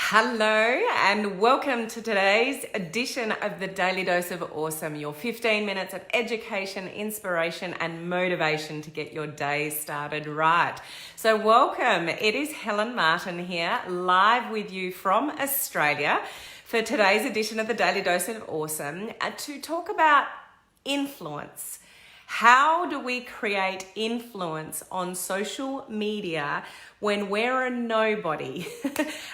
Hello and welcome to today's edition of the Daily Dose of Awesome, your 15 minutes of education, inspiration and motivation to get your day started right. So welcome, it is Helen Martin here, live with you from Australia for today's edition of the Daily Dose of Awesome to talk about influence. How do we create influence on social media when we're a nobody?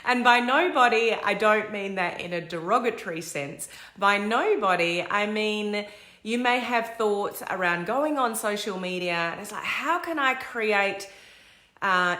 And by nobody, I don't mean that in a derogatory sense. By nobody, I mean you may have thoughts around going on social media and it's like, how can I create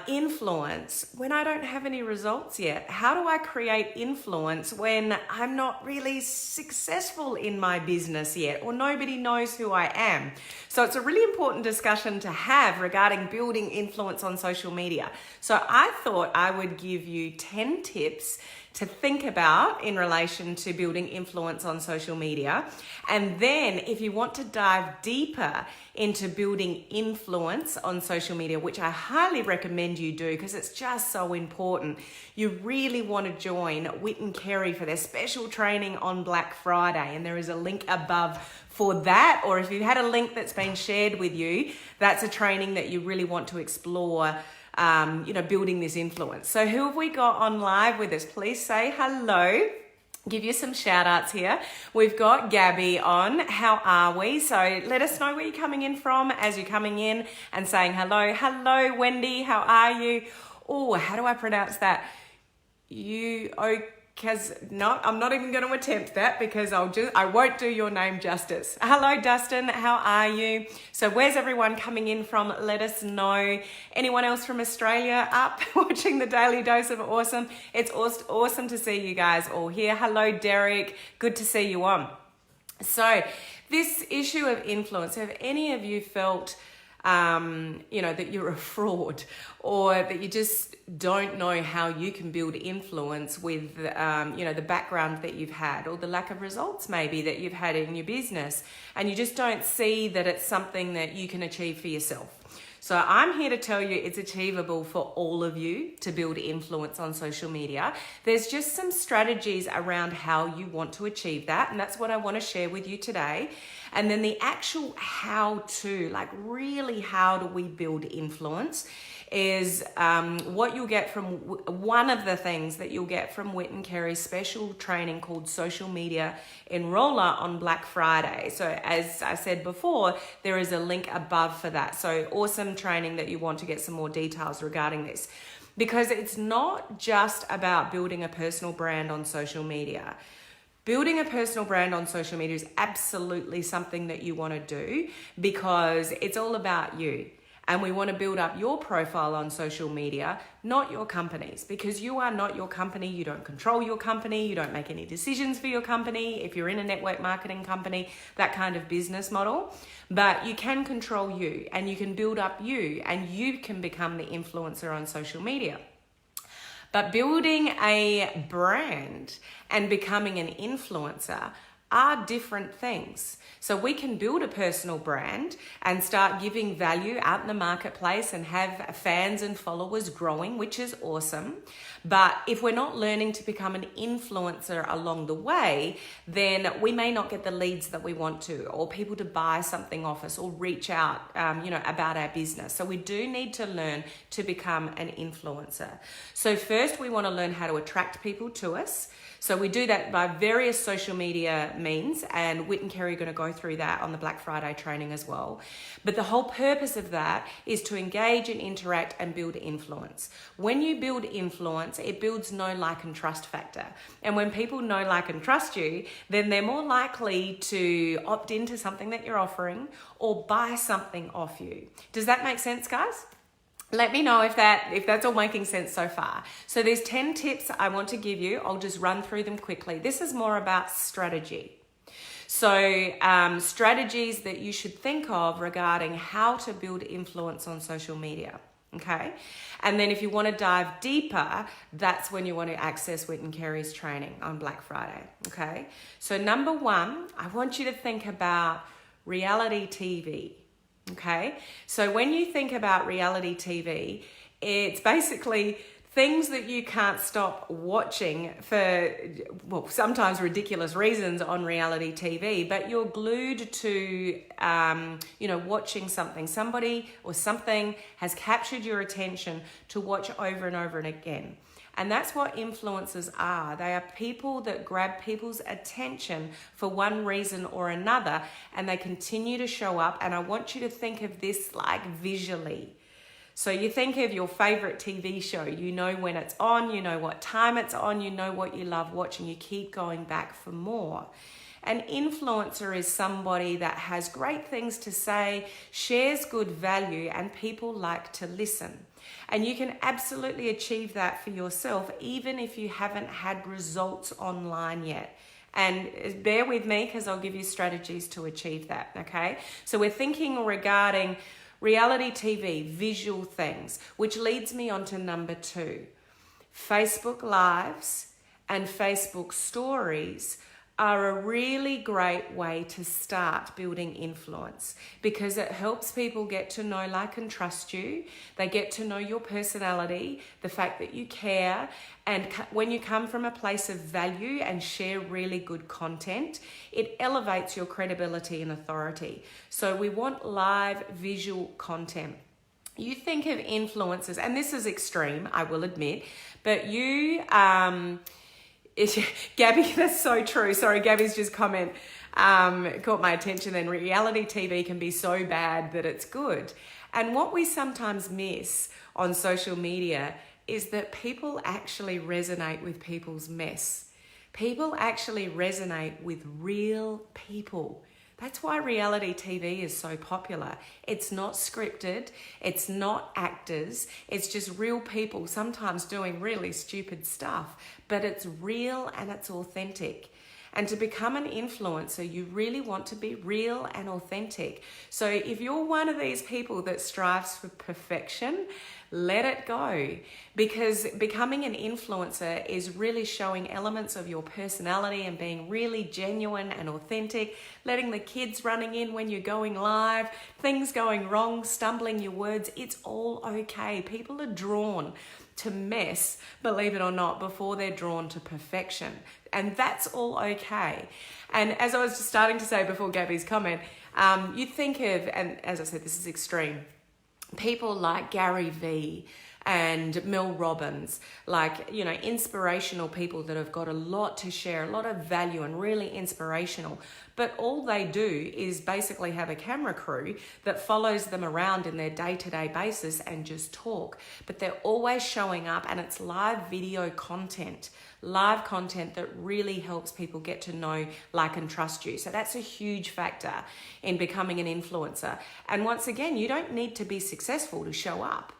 influence when I don't have any results yet? How do I create influence when I'm not really successful in my business yet or nobody knows who I am? So it's a really important discussion to have regarding building influence on social media. So I thought I would give you 10 tips to think about in relation to building influence on social media. And then if you want to dive deeper into building influence on social media, which I highly recommend you do because it's just so important, you really want to join Whit and Kerry for their special training on Black Friday. And there is a link above for that, or if you've had a link that's been shared with you, that's a training that you really want to explore, building this influence. So who have we got on live with us? Please say hello. Give you some shout outs here. We've got Gabby on. How are we? So let us know where you're coming in from as you're coming in and saying hello. Hello, Wendy. How are you? Oh, how do I pronounce that? No, I'm not even going to attempt that because I won't do your name justice. Hello, Dustin. How are you? So where's everyone coming in from? Let us know. Anyone else from Australia up watching the Daily Dose of Awesome? It's awesome to see you guys all here. Hello, Derek. Good to see you on. So this issue of influence, have any of you felt that you're a fraud or that you just don't know how you can build influence with, the background that you've had or the lack of results maybe that you've had in your business and you just don't see that it's something that you can achieve for yourself? So I'm here to tell you it's achievable for all of you to build influence on social media. There's just some strategies around how you want to achieve that, and that's what I want to share with you today. And then the actual how to, like really how do we build influence, is what you'll get from one of the things that you'll get from Whit and Kerry's special training called Social Media Enroller on Black Friday. So as I said before, there is a link above for that. So awesome training that you want to get some more details regarding this, because it's not just about building a personal brand on social media. Building a personal brand on social media is absolutely something that you want to do because it's all about you. And we want to build up your profile on social media, not your company's, because you are not your company. You don't control your company. You don't make any decisions for your company. If you're in a network marketing company, that kind of business model, but you can control you and you can build up you and you can become the influencer on social media. But building a brand and becoming an influencer are different things. So we can build a personal brand and start giving value out in the marketplace and have fans and followers growing, which is awesome. But if we're not learning to become an influencer along the way, then we may not get the leads that we want to, or people to buy something off us or reach out, about our business. So we do need to learn to become an influencer. So first we want to learn how to attract people to us. So we do that by various social media means, and Whit and Kerry are going to go through that on the Black Friday training as well. But the whole purpose of that is to engage and interact and build influence. When you build influence, it builds know, like, and trust factor. And when people know, like, and trust you, then they're more likely to opt into something that you're offering or buy something off you. Does that make sense, guys? Let me know if that's all making sense so far. So there's 10 tips I want to give you. I'll just run through them quickly. This is more about strategy. So strategies that you should think of regarding how to build influence on social media. Okay. And then if you want to dive deeper, that's when you want to access Whit and Kerry's training on Black Friday. Okay. So number one, I want you to think about reality TV. Okay, so when you think about reality TV, it's basically things that you can't stop watching for, well, sometimes ridiculous reasons on reality TV, but you're glued to, watching something. Somebody or something has captured your attention to watch over and over and again. And that's what influencers are. They are people that grab people's attention for one reason or another, and they continue to show up. And I want you to think of this like visually. So you think of your favorite TV show, you know when it's on, you know what time it's on, you know what you love watching, you keep going back for more. An influencer is somebody that has great things to say, shares good value, and people like to listen. And you can absolutely achieve that for yourself, even if you haven't had results online yet. And bear with me because I'll give you strategies to achieve that, okay? So we're thinking regarding reality TV, visual things, which leads me on to number 2. Facebook Lives and Facebook Stories are a really great way to start building influence because it helps people get to know, like, and trust you. They get to know your personality, the fact that you care, and when you come from a place of value and share really good content, it elevates your credibility and authority. So we want live visual content. You think of influencers, and this is extreme, I will admit, but you... Gabby, that's so true. Sorry, Gabby's just comment caught my attention. Then reality TV can be so bad that it's good. And what we sometimes miss on social media is that people actually resonate with people's mess. People actually resonate with real people. That's why reality TV is so popular. It's not scripted, it's not actors, it's just real people sometimes doing really stupid stuff, but it's real and it's authentic. And to become an influencer, you really want to be real and authentic. So if you're one of these people that strives for perfection, let it go, because becoming an influencer is really showing elements of your personality and being really genuine and authentic, letting the kids running in when you're going live, things going wrong, stumbling your words, it's all okay. People are drawn to mess, believe it or not, before they're drawn to perfection. And that's all okay. And as I was just starting to say before Gabby's comment, you think of, and as I said, this is extreme, people like Gary Vee and Mel Robbins, like, inspirational people that have got a lot to share, a lot of value and really inspirational. But all they do is basically have a camera crew that follows them around in their day-to-day basis and just talk. But they're always showing up, and it's live video content that really helps people get to know, like, and trust you. So that's a huge factor in becoming an influencer. And once again, you don't need to be successful to show up.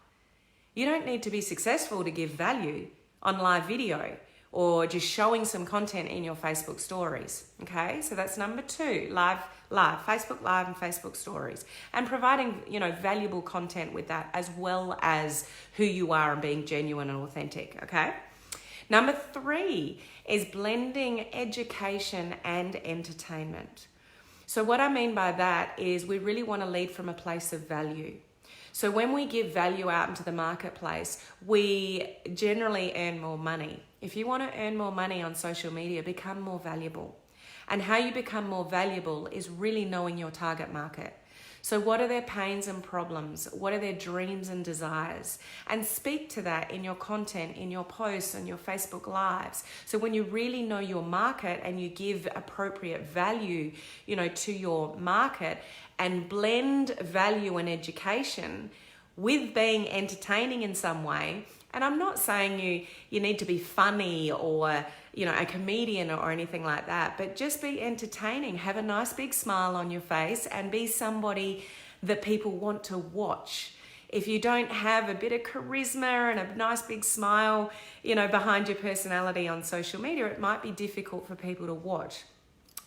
You don't need to be successful to give value on live video or just showing some content in your Facebook stories. Okay, so that's number 2, live, Facebook Live and Facebook stories, and providing, valuable content with that, as well as who you are and being genuine and authentic. Okay. Number 3 is blending education and entertainment. So what I mean by that is we really want to lead from a place of value. So when we give value out into the marketplace, we generally earn more money. If you want to earn more money on social media, become more valuable. And how you become more valuable is really knowing your target market. So what are their pains and problems? What are their dreams and desires? And speak to that in your content, in your posts, and your Facebook Lives. So when you really know your market and you give appropriate value, to your market, and blend value and education with being entertaining in some way. And I'm not saying you need to be funny or, a comedian or anything like that, but just be entertaining. Have a nice big smile on your face and be somebody that people want to watch. If you don't have a bit of charisma and a nice big smile, behind your personality on social media, it might be difficult for people to watch.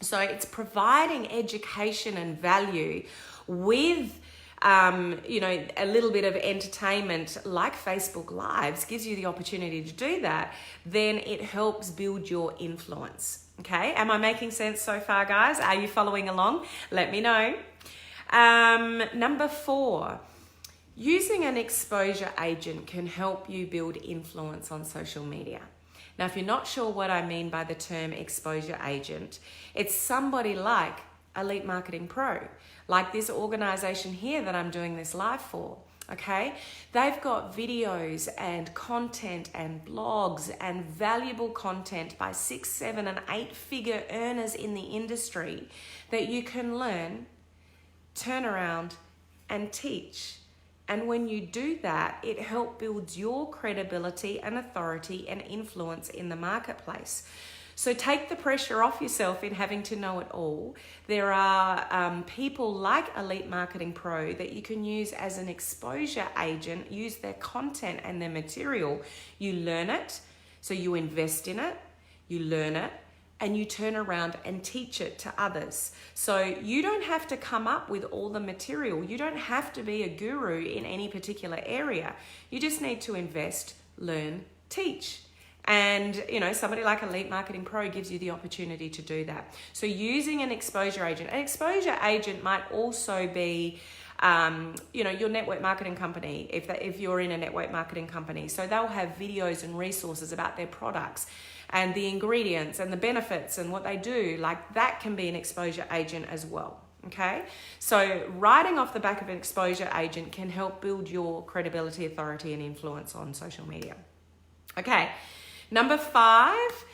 So it's providing education and value with, a little bit of entertainment, like Facebook Lives gives you the opportunity to do that. Then it helps build your influence. Okay, am I making sense so far, guys? Are you following along? Let me know. Number 4, Using an exposure agent can help you build influence on social media. Now, if you're not sure what I mean by the term exposure agent, it's somebody like Elite Marketing Pro, like this organization here that I'm doing this live for. Okay, they've got videos and content and blogs and valuable content by 6, 7, and 8-figure earners in the industry that you can learn, turn around, and teach. And when you do that, it helps build your credibility and authority and influence in the marketplace. So take the pressure off yourself in having to know it all. There are people like Elite Marketing Pro that you can use as an exposure agent, use their content and their material. You learn it, so you invest in it, you learn it, and you turn around and teach it to others. So you don't have to come up with all the material. You don't have to be a guru in any particular area. You just need to invest, learn, teach. And, you know, somebody like Elite Marketing Pro gives you the opportunity to do that. So using an exposure agent might also be, you know, your network marketing company, if you're in a network marketing company. So they'll have videos and resources about their products and the ingredients and the benefits and what they do. Like that can be an exposure agent as well. Okay, so riding off the back of an exposure agent can help build your credibility, authority, and influence on social media. Okay. Number 5,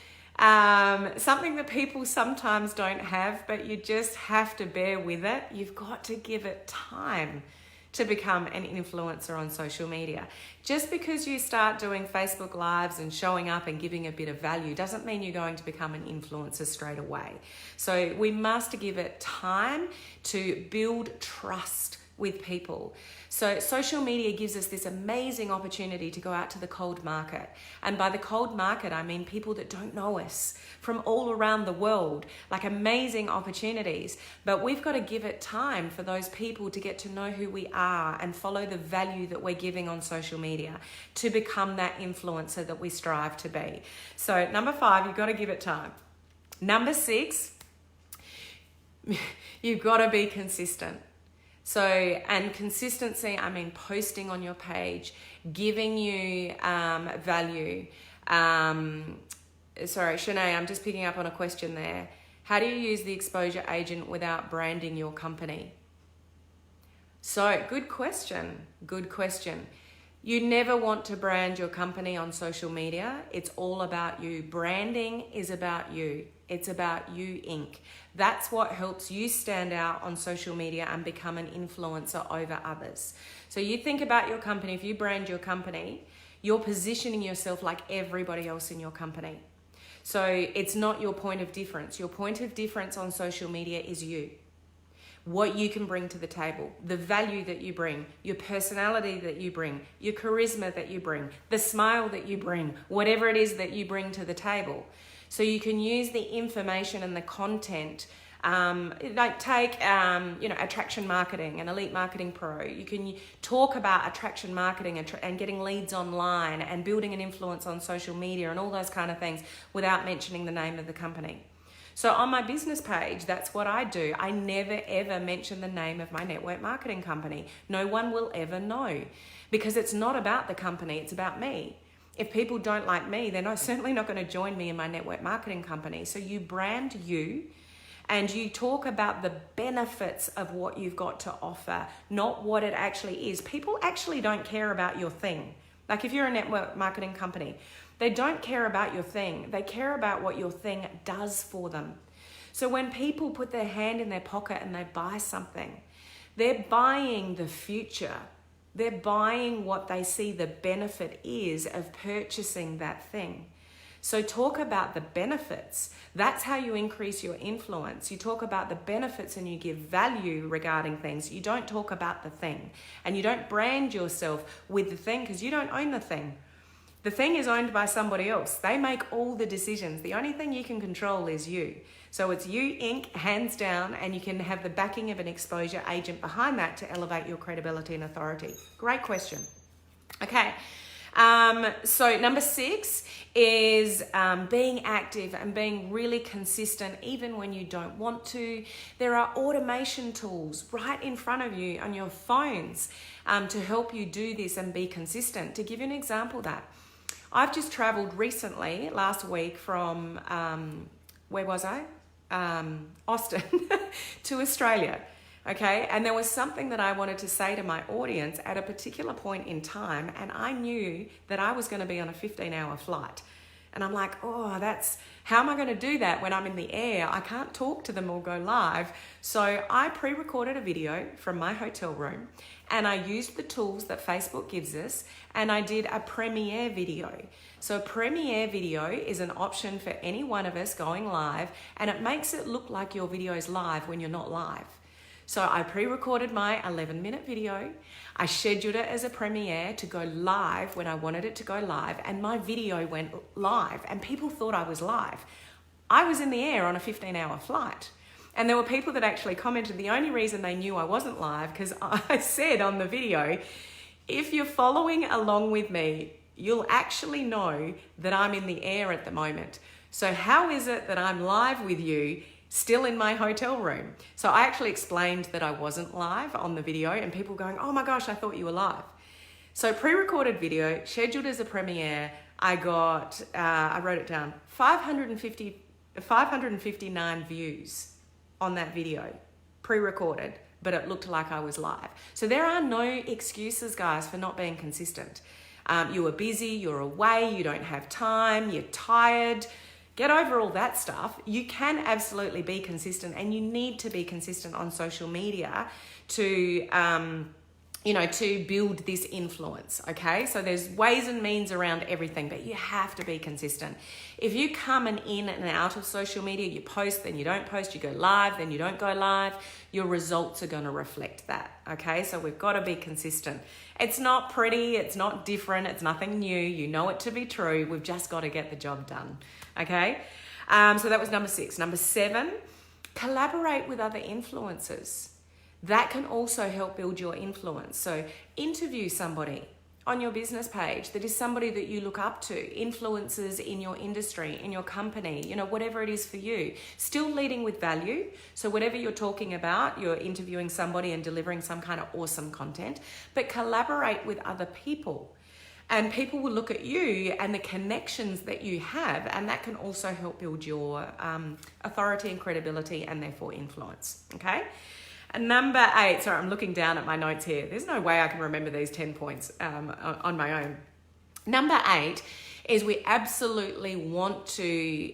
something that people sometimes don't have, but you just have to bear with it. You've got to give it time to become an influencer on social media. Just because you start doing Facebook Lives and showing up and giving a bit of value doesn't mean you're going to become an influencer straight away. So we must give it time to build trust with people. So social media gives us this amazing opportunity to go out to the cold market. And by the cold market, I mean people that don't know us from all around the world, like amazing opportunities. But we've got to give it time for those people to get to know who we are and follow the value that we're giving on social media to become that influencer that we strive to be. So number 5, you've got to give it time. Number 6, you've got to be consistent. So, and consistency, I mean posting on your page, giving you value. Sorry, Shanae, I'm just picking up on a question there. How do you use the exposure agent without branding your company? So, good question. Good question. You never want to brand your company on social media. It's all about you. Branding is about you. It's about you, Inc. That's what helps you stand out on social media and become an influencer over others. So you think about your company. If you brand your company, you're positioning yourself like everybody else in your company. So it's not your point of difference. Your point of difference on social media is you. What you can bring to the table, the value that you bring, your personality that you bring, your charisma that you bring, the smile that you bring, whatever it is that you bring to the table. So you can use the information and the content, like take, Attraction Marketing and Elite Marketing Pro. You can talk about attraction marketing and getting leads online and building an influence on social media and all those kind of things without mentioning the name of the company. So on my business page, that's what I do. I never ever mention the name of my network marketing company. No one will ever know because it's not about the company, it's about me. If people don't like me, they're certainly not going to join me in my network marketing company. So you brand you and you talk about the benefits of what you've got to offer, not what it actually is. People actually don't care about your thing. Like if you're a network marketing company, they don't care about your thing. They care about what your thing does for them. So when people put their hand in their pocket and they buy something, they're buying the future. They're buying what they see the benefit is of purchasing that thing. So talk about the benefits. That's how you increase your influence. You talk about the benefits and you give value regarding things. You don't talk about the thing. And you don't brand yourself with the thing because you don't own the thing. The thing is owned by somebody else. They make all the decisions. The only thing you can control is you. So it's you, Inc., hands down, and you can have the backing of an exposure agent behind that to elevate your credibility and authority. Great question. Okay. So number 6 is being active and being really consistent even when you don't want to. There are automation tools right in front of you on your phones to help you do this and be consistent. To give you an example of that, I've just traveled recently, last week, from, where was I? Austin to Australia. Okay, and there was something that I wanted to say to my audience at a particular point in time, and I knew that I was going to be on a 15-hour flight. And I'm like, how am I going to do that when I'm in the air? I can't talk to them or go live. So I pre-recorded a video from my hotel room, and I used the tools that Facebook gives us, and I did a premiere video. So a premiere video is an option for any one of us going live, and it makes it look like your video is live when you're not live. So I pre-recorded my 11-minute video. I scheduled it as a premiere to go live when I wanted it to go live, and my video went live and people thought I was live. I was in the air on a 15-hour flight. And there were people that actually commented the only reason they knew I wasn't live, because I said on the video, if you're following along with me, you'll actually know that I'm in the air at the moment. So how is it that I'm live with you still in my hotel room? So I actually explained that I wasn't live on the video, and people going, oh my gosh, I thought you were live. So pre-recorded video, scheduled as a premiere, I got, I wrote it down, 559 views on that video, pre-recorded, but it looked like I was live. So there are no excuses, guys, for not being consistent. You are busy, you're away, you don't have time, you're tired. Get over all that stuff. You can absolutely be consistent, and you need to be consistent on social media to, to build this influence, okay? So there's ways and means around everything, but you have to be consistent. If you come in and out of social media, you post, then you don't post, you go live, then you don't go live, your results are going to reflect that, okay? So we've got to be consistent. It's not pretty, it's not different, it's nothing new. You know it to be true. We've just got to get the job done. Okay, so that was number 6. Number 7, collaborate with other influencers. That can also help build your influence. So interview somebody on your business page that is somebody that you look up to, influencers in your industry, in your company, whatever it is for you. Still leading with value. So whatever you're talking about, you're interviewing somebody and delivering some kind of awesome content, but collaborate with other people. And people will look at you and the connections that you have, and that can also help build your authority and credibility, and therefore influence, okay? And number 8, sorry, I'm looking down at my notes here. There's no way I can remember these 10 points on my own. Number 8 is we absolutely want to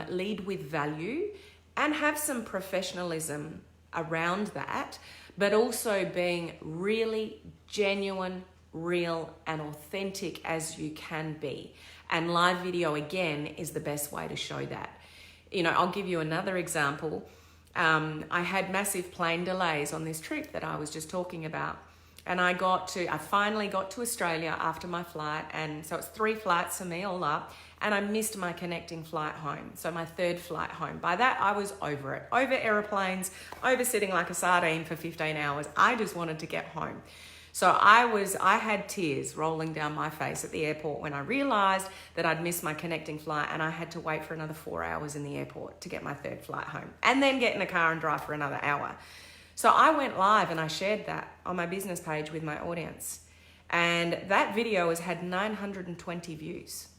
lead with value and have some professionalism around that, but also being really genuine, real and authentic as you can be. And live video, again, is the best way to show that. I'll give you another example. I had massive plane delays on this trip that I was just talking about. And I finally got to Australia after my flight. And so it's 3 flights for me all up. And I missed my connecting flight home. So my 3rd flight home. By that, I was over it. Over airplanes, over sitting like a sardine for 15 hours. I just wanted to get home. So I had tears rolling down my face at the airport when I realized that I'd missed my connecting flight, and I had to wait for another 4 hours in the airport to get my 3rd flight home, and then get in a car and drive for another hour. So I went live and I shared that on my business page with my audience. And that video has had 920 views.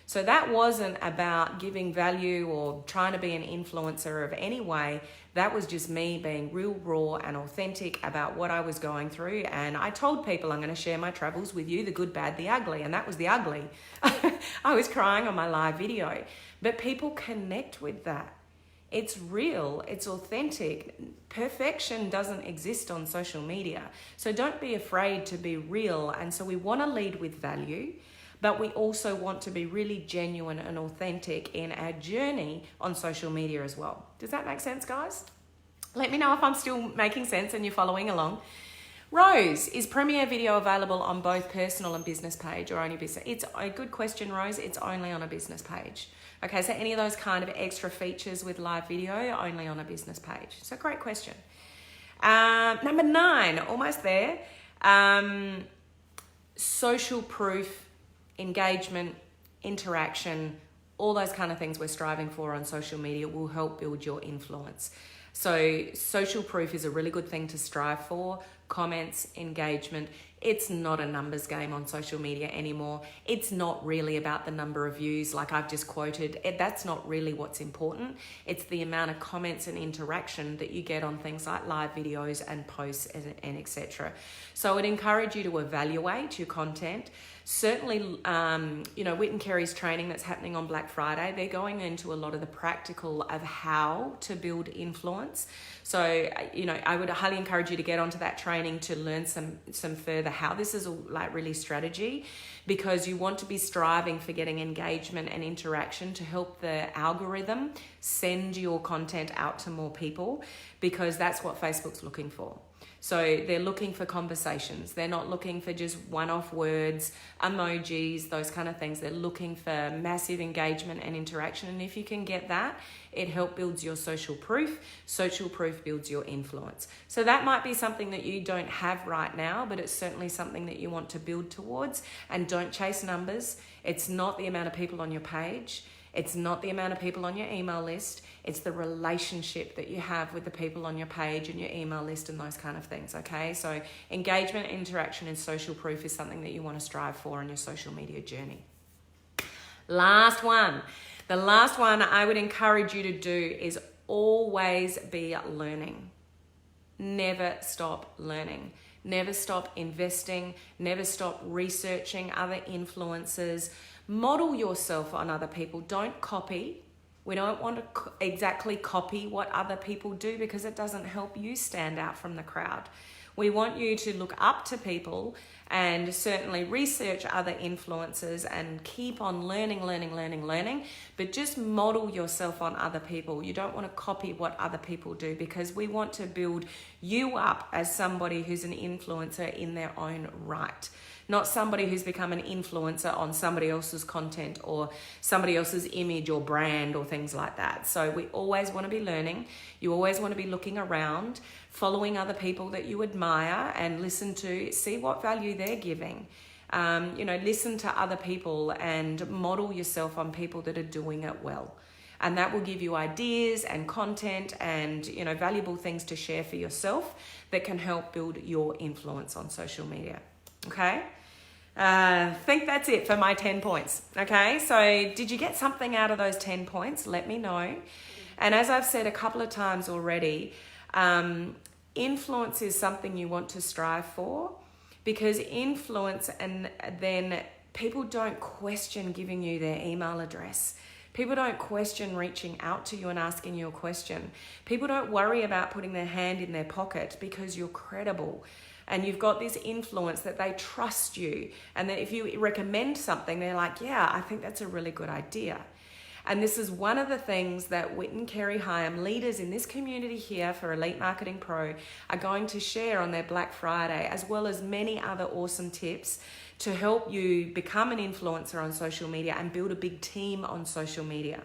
So that wasn't about giving value or trying to be an influencer of any way. That was just me being real, raw and authentic about what I was going through. And I told people I'm going to share my travels with you, the good, bad, the ugly. And that was the ugly. I was crying on my live video. But people connect with that. It's real, it's authentic. Perfection doesn't exist on social media. So don't be afraid to be real. And so we want to lead with value, but we also want to be really genuine and authentic in our journey on social media as well. Does that make sense, guys? Let me know if I'm still making sense and you're following along. Rose, is Premiere Video available on both personal and business page, or only business? It's a good question, Rose. It's only on a business page. Okay, so any of those kind of extra features with live video are only on a business page. So great question. Number 9, almost there. Social proof engagement, interaction, all those kind of things we're striving for on social media will help build your influence. So social proof is a really good thing to strive for. Comments, engagement. It's not a numbers game on social media anymore. It's not really about the number of views like I've just quoted. That's not really what's important. It's the amount of comments and interaction that you get on things like live videos and posts and etc. So I'd encourage you to evaluate your content. Certainly, Whit and Kerry's training that's happening on Black Friday, they're going into a lot of the practical of how to build influence. So, I would highly encourage you to get onto that training to learn some further how this is like really strategy, because you want to be striving for getting engagement and interaction to help the algorithm send your content out to more people, because that's what Facebook's looking for. So they're looking for conversations. They're not looking for just one-off words, emojis, those kind of things. They're looking for massive engagement and interaction. And if you can get that, it helps builds your social proof. Social proof builds your influence. So that might be something that you don't have right now, but it's certainly something that you want to build towards. And don't chase numbers. It's not the amount of people on your page. It's not the amount of people on your email list. It's the relationship that you have with the people on your page and your email list and those kind of things, okay? So engagement, interaction, and social proof is something that you want to strive for on your social media journey. Last one. The last one I would encourage you to do is always be learning. Never stop learning. Never stop investing. Never stop researching other influencers. Model yourself on other people. Don't copy. We don't want to exactly copy what other people do, because it doesn't help you stand out from the crowd. We want you to look up to people and certainly research other influencers and keep on learning, but just model yourself on other people. You don't want to copy what other people do, because we want to build you up as somebody who's an influencer in their own right. Not somebody who's become an influencer on somebody else's content or somebody else's image or brand or things like that. So we always want to be learning. You always want to be looking around, following other people that you admire and listen to, see what value they're giving. Listen to other people and model yourself on people that are doing it well. And that will give you ideas and content and, valuable things to share for yourself that can help build your influence on social media. Okay, I think that's it for my 10 points. Okay, so did you get something out of those 10 points? Let me know. And as I've said a couple of times already, influence is something you want to strive for, because influence, and then people don't question giving you their email address. People don't question reaching out to you and asking you a question. People don't worry about putting their hand in their pocket, because you're credible. And you've got this influence that they trust you. And that if you recommend something, they're like, yeah, I think that's a really good idea. And this is one of the things that Whit and Kerry Hyam, leaders in this community here for Elite Marketing Pro, are going to share on their Black Friday, as well as many other awesome tips to help you become an influencer on social media and build a big team on social media.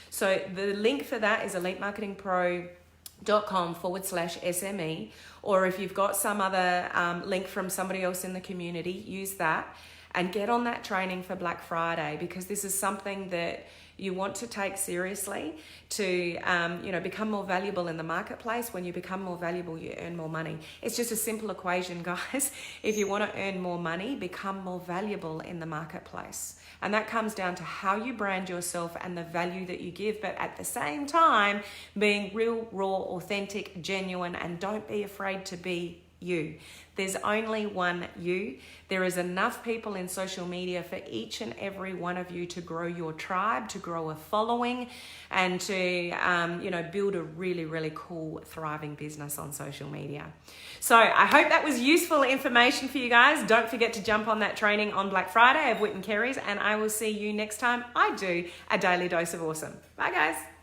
So the link for that is elitemarketingpro.com/SME, or if you've got some other link from somebody else in the community, use that and get on that training for Black Friday, because this is something that you want to take seriously to become more valuable in the marketplace. When you become more valuable, you earn more money. It's just a simple equation, guys. If you want to earn more money, become more valuable in the marketplace. And that comes down to how you brand yourself and the value that you give, but at the same time, being real, raw, authentic, genuine, and don't be afraid to be you. There's only one you. There is enough people in social media for each and every one of you to grow your tribe, to grow a following, and to build a really, really cool, thriving business on social media. So I hope that was useful information for you guys. Don't forget to jump on that training on Black Friday of Whit and Kerry's, and I will see you next time I do a Daily Dose of Awesome. Bye, guys.